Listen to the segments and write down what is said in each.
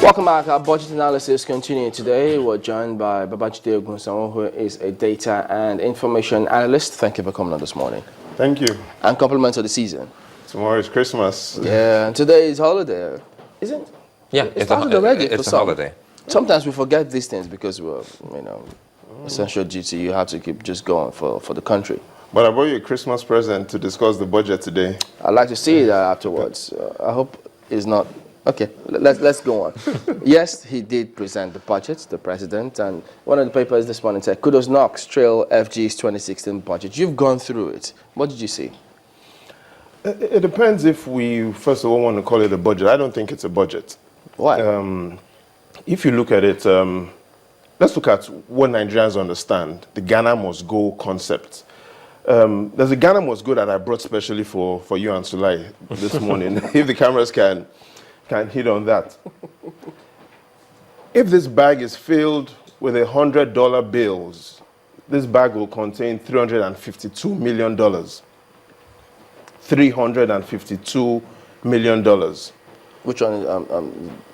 Welcome back. Our budget analysis continuing today. We're joined by Ogunsanwo, who is a data and information analyst. Thank you for coming on this morning. Thank you. And compliments of the season. Tomorrow is Christmas. Yeah, and today is holiday, isn't it? Yeah, it's already it's for a some. holiday. Sometimes we forget these things because we're, essential duty. You have to keep just going for the country. But I brought you a Christmas present to discuss the budget today. I'd like to see that afterwards. I hope it's not. Okay, let's go on. Yes, he did present the budget, the president, and one of the papers this morning said, kudos Knox, trail FG's 2016 budget. You've gone through it. What did you see? It depends if we, first of all, want to call it a budget. I don't think it's a budget. Why? If you look at it, let's look at what Nigerians understand, the Ghana must go concept. There's a Ghana must go that I brought specially for you and Sulai this morning, if the cameras can hit on that. If this bag is filled with $100 bills, this bag will contain $352 million. $352 million. Which one?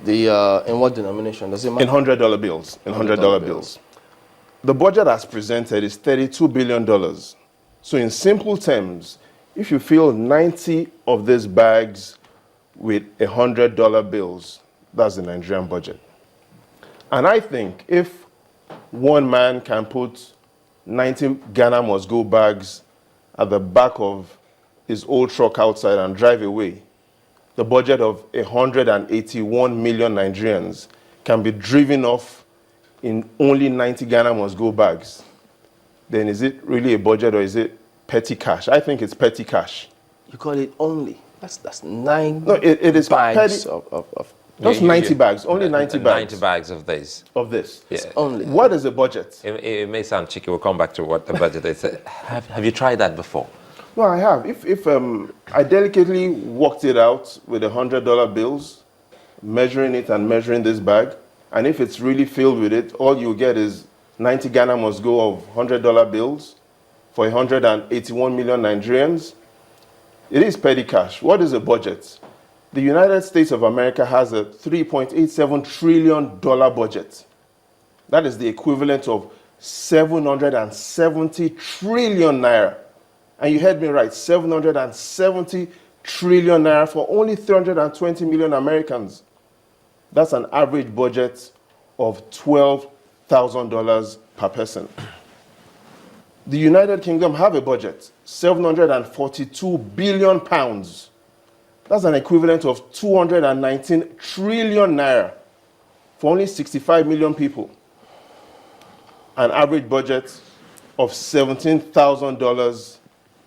In what denomination? Does it matter? In $100 bills. In $100 bills. The budget as presented is $32 billion. So in simple terms, if you fill 90 of these bags with $100 bills, that's the Nigerian budget. And I think if one man can put 90 Ghana must go bags at the back of his old truck outside and drive away, the budget of 181 million Nigerians can be driven off in only 90 Ghana must go bags. Then is it really a budget or is it petty cash? I think it's petty cash. You call it only. That's 9 No, it is bags petty. of Just 90 bags, only 90 bags. 90 bags of this. Of this. Yeah. only. What is the budget? It may sound cheeky. We'll come back to what the budget is. Have you tried that before? No, I have. If I delicately worked it out with $100 bills, measuring it and measuring this bag, and if it's really filled with it, all you get is 90 Ghana must go of $100 bills for 181 million Nigerians. It is petty cash. What is a budget? The United States of America has a $3.87 trillion budget. That is the equivalent of 770 trillion naira. And you heard me right, 770 trillion naira for only 320 million Americans. That's an average budget of $12,000 per person. The United Kingdom have a budget, 742 billion pounds. That's an equivalent of 219 trillion naira for only 65 million people. An average budget of $17,000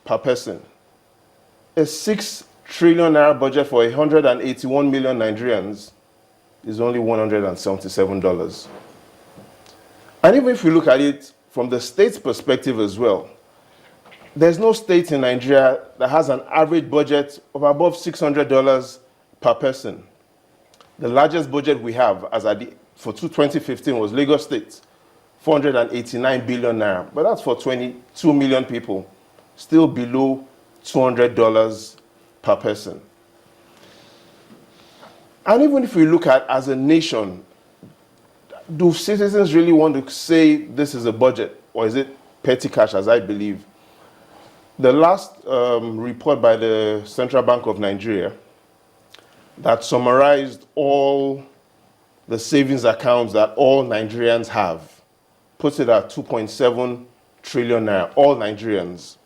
per person. A 6 trillion naira budget for 181 million Nigerians is only $177. And even if we look at it from the state's perspective as well, there's no state in Nigeria that has an average budget of above $600 per person. The largest budget we have for 2015 was Lagos State, 489 billion naira, but that's for 22 million people, still below $200 per person. And even if we look at as a nation, do citizens really want to say this is a budget, or is it petty cash, as I believe? The last report by the Central Bank of Nigeria that summarized all the savings accounts that all Nigerians have puts it at 2.7 trillion naira, all Nigerians.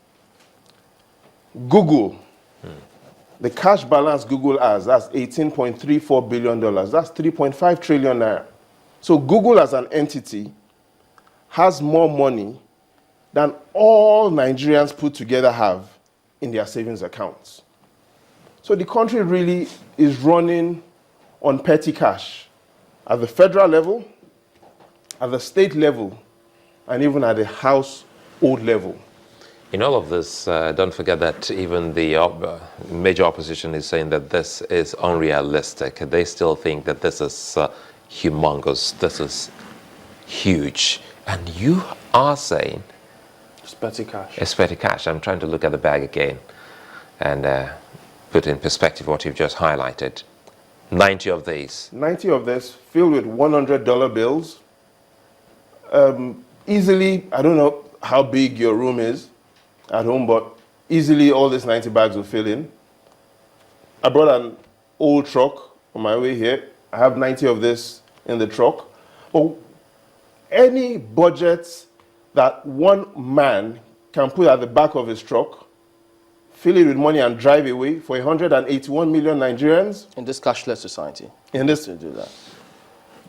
Google, the cash balance Google has, that's $18.34 billion. That's 3.5 trillion naira. So Google as an entity has more money than all Nigerians put together have in their savings accounts. So the country really is running on petty cash at the federal level, at the state level, and even at the household level. In all of this, don't forget that even the major opposition is saying that this is unrealistic. They still think that this is humongous, this is huge. And you are saying It's petty cash. it's petty cash. I'm trying to look at the bag again and put in perspective what you've just highlighted. 90 of these. 90 of this filled with $100 bills. Easily, I don't know how big your room is at home, but easily all these 90 bags will fill in. I brought an old truck on my way here. I have 90 of this in the truck. But any budget that one man can put at the back of his truck, fill it with money and drive away for 181 million Nigerians. In this cashless society. In this, To do that.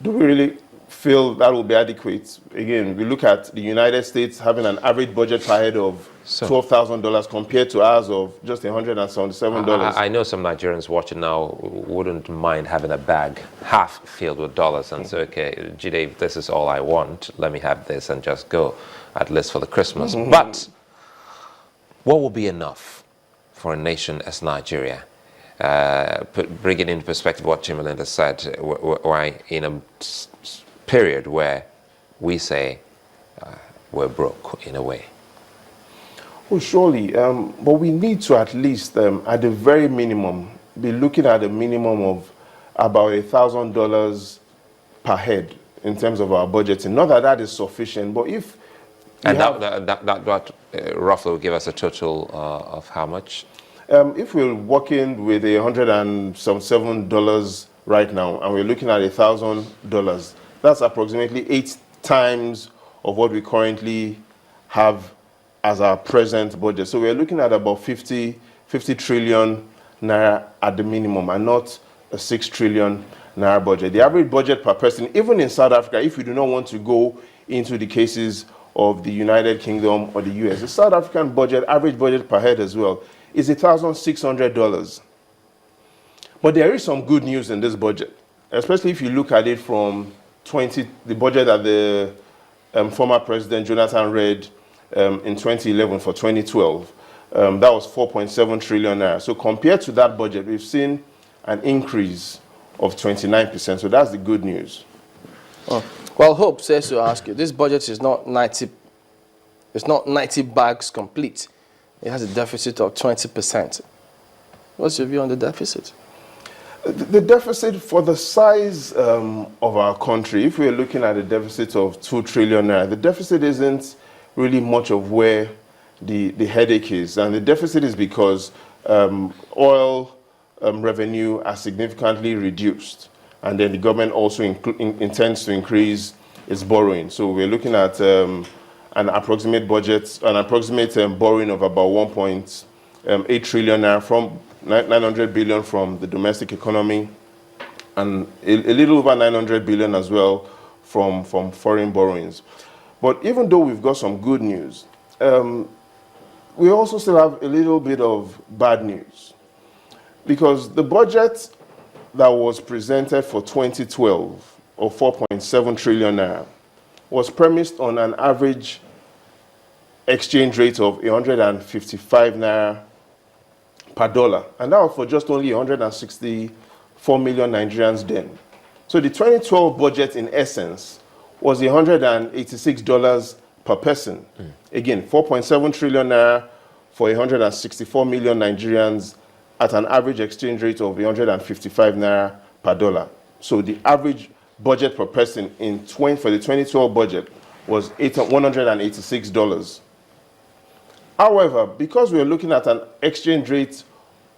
do we really feel that will be adequate? Again, we look at the United States having an average budget per head of $12,000 compared to ours of just $177. I know some Nigerians watching now wouldn't mind having a bag half filled with dollars and say, okay, Jide, this is all I want. Let me have this and just go, at least for the Christmas. But what will be enough for a nation as Nigeria? Bring it into perspective what Chimamanda said, we're in a period where we say we're broke in a way. Oh, surely, but we need to at least, at the very minimum, be looking at a minimum of about $1,000 per head in terms of our budgeting. Not that that is sufficient, but if and that roughly will give us a total of how much? If we're working with $107 right now, and we're looking at $1,000, that's approximately 8 times of what we currently have as our present budget. So we're looking at about 50 trillion naira at the minimum, and not a 6 trillion naira budget. The average budget per person, even in South Africa, if we do not want to go into the cases of the United Kingdom or the US, the South African budget, average budget per head as well, is $1,600. But there is some good news in this budget, especially if you look at it from the budget that the former President Jonathan read in 2011 for 2012. That was 4.7 trillion naira. So compared to that budget, we've seen an increase of 29%. So that's the good news. Oh. Well, Hope says to ask you, this budget is not 90. It's not 90 bags complete. It has a deficit of 20%. What's your view on the deficit? The deficit for the size of our country, if we're looking at a deficit of 2 trillion naira, the deficit isn't really much of where the headache is. And the deficit is because oil revenue are significantly reduced. And then the government also intends to increase its borrowing. So we're looking at an approximate budget, an approximate borrowing of about 1.8 trillion naira, from 900 billion from the domestic economy, and a little over 900 billion as well from foreign borrowings. But even though we've got some good news, we also still have a little bit of bad news. Because the budget that was presented for 2012 of 4.7 trillion naira was premised on an average exchange rate of 155 naira per dollar. And that was for just only 164 million Nigerians then. So the 2012 budget, in essence, was $186 per person. Again, 4.7 trillion naira for 164 million Nigerians at an average exchange rate of 155 naira per dollar. So the average budget per person for the 2012 budget was $186. However, because we're looking at an exchange rate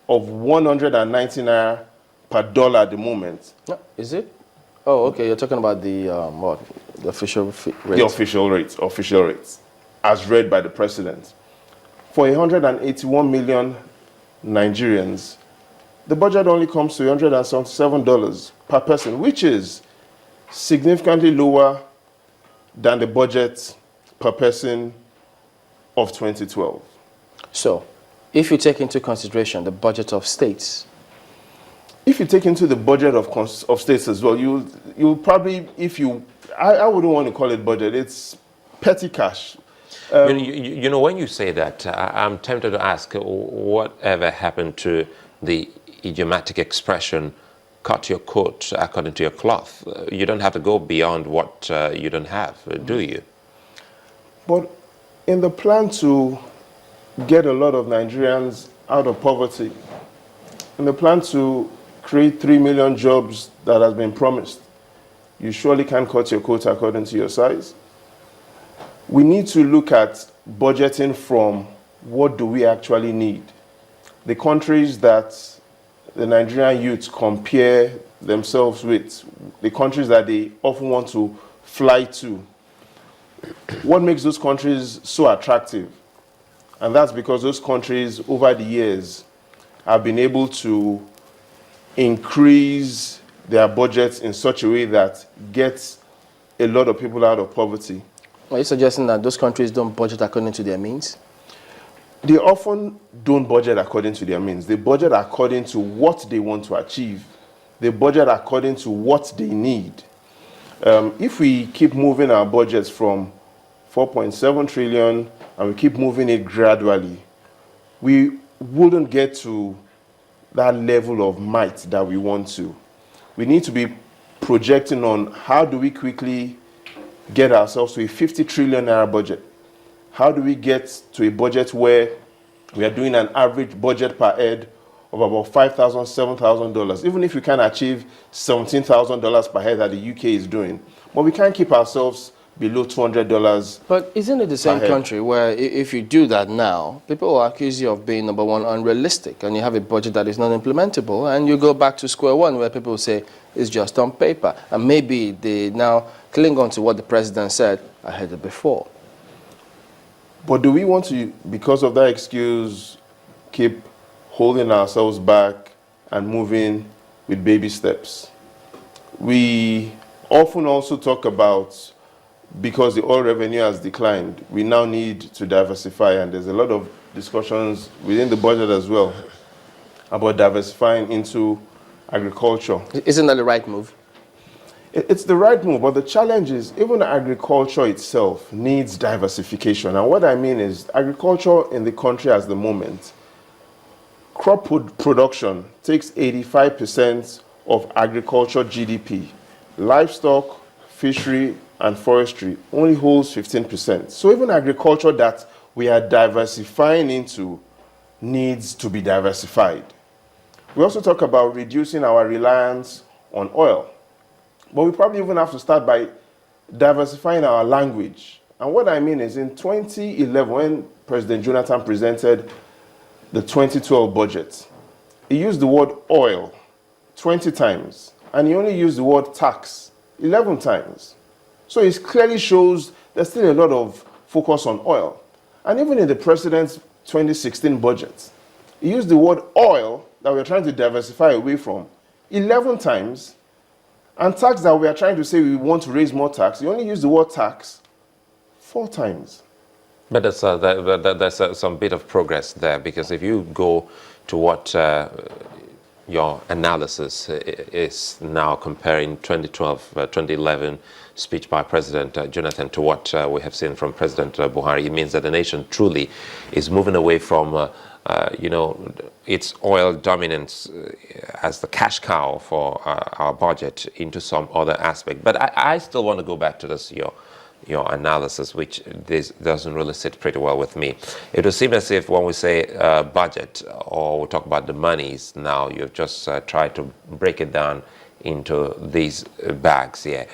of 190 naira per dollar at the moment. Is it? Oh, okay. You're talking about the what? The official rate. The official rates, as read by the president. For 181 million Nigerians, the budget only comes to $177 per person, which is significantly lower than the budget per person of 2012. So, if you take into consideration the budget of states, if you take into the budget of states as well, you'll probably, I wouldn't want to call it budget, it's petty cash. You know, when you say that, I'm tempted to ask, whatever happened to the idiomatic expression, cut your coat according to your cloth? You don't have to go beyond what you don't have, do you? But in the plan to get a lot of Nigerians out of poverty, in the plan to create 3 million jobs that has been promised. You surely can't cut your coat according to your size. We need to look at budgeting from what do we actually need. The countries that the Nigerian youth compare themselves with, the countries that they often want to fly to, what makes those countries so attractive? And that's because those countries over the years have been able to increase their budgets in such a way that gets a lot of people out of poverty. Are you suggesting that those countries don't budget according to their means? They often don't budget according to their means. They budget according to what they want to achieve. They budget according to what they need. If we keep moving our budgets from 4.7 trillion and we keep moving it gradually, we wouldn't get to that level of might that we want to. We need to be projecting on how do we quickly get ourselves to a 50 trillion naira budget. How do we get to a budget where we are doing an average budget per head of about $5,000, $7,000, even if we can achieve $17,000 per head that the UK is doing. But we can't keep ourselves below $200. But isn't it the same country where if you do that now, people will accuse you of being, number one, unrealistic, and you have a budget that is not implementable, and you go back to square one where people say it's just on paper. And maybe they now cling on to what the president said, I heard it before. But do we want to, because of that excuse, keep holding ourselves back and moving with baby steps? We often also talk about, because the oil revenue has declined, we now need to diversify, and there's a lot of discussions within the budget as well about diversifying into agriculture. Isn't that the right move? It's the right move, but the challenge is even agriculture itself needs diversification. And what I mean is agriculture in the country at the moment, crop production takes 85% of agriculture GDP. Livestock, fishery, and forestry only holds 15%. So even agriculture that we are diversifying into needs to be diversified. We also talk about reducing our reliance on oil. But we probably even have to start by diversifying our language. And what I mean is in 2011, when President Jonathan presented the 2012 budget, he used the word oil 20 times, and he only used the word tax 11 times. So it clearly shows there's still a lot of focus on oil. And even in the president's 2016 budget, he used the word oil that we're trying to diversify away from 11 times, and tax that we are trying to say we want to raise more tax, you only use the word tax 4 times. But there's some bit of progress there, because if you go to what your analysis is now comparing 2012, 2011 speech by President Jonathan to what we have seen from President Buhari, it means that the nation truly is moving away from its oil dominance as the cash cow for our budget into some other aspect. But I still want to go back to this, your analysis, which this doesn't really sit pretty well with me. It would seem as if when we say budget, or we talk about the monies now, you've just tried to break it down into these bags here.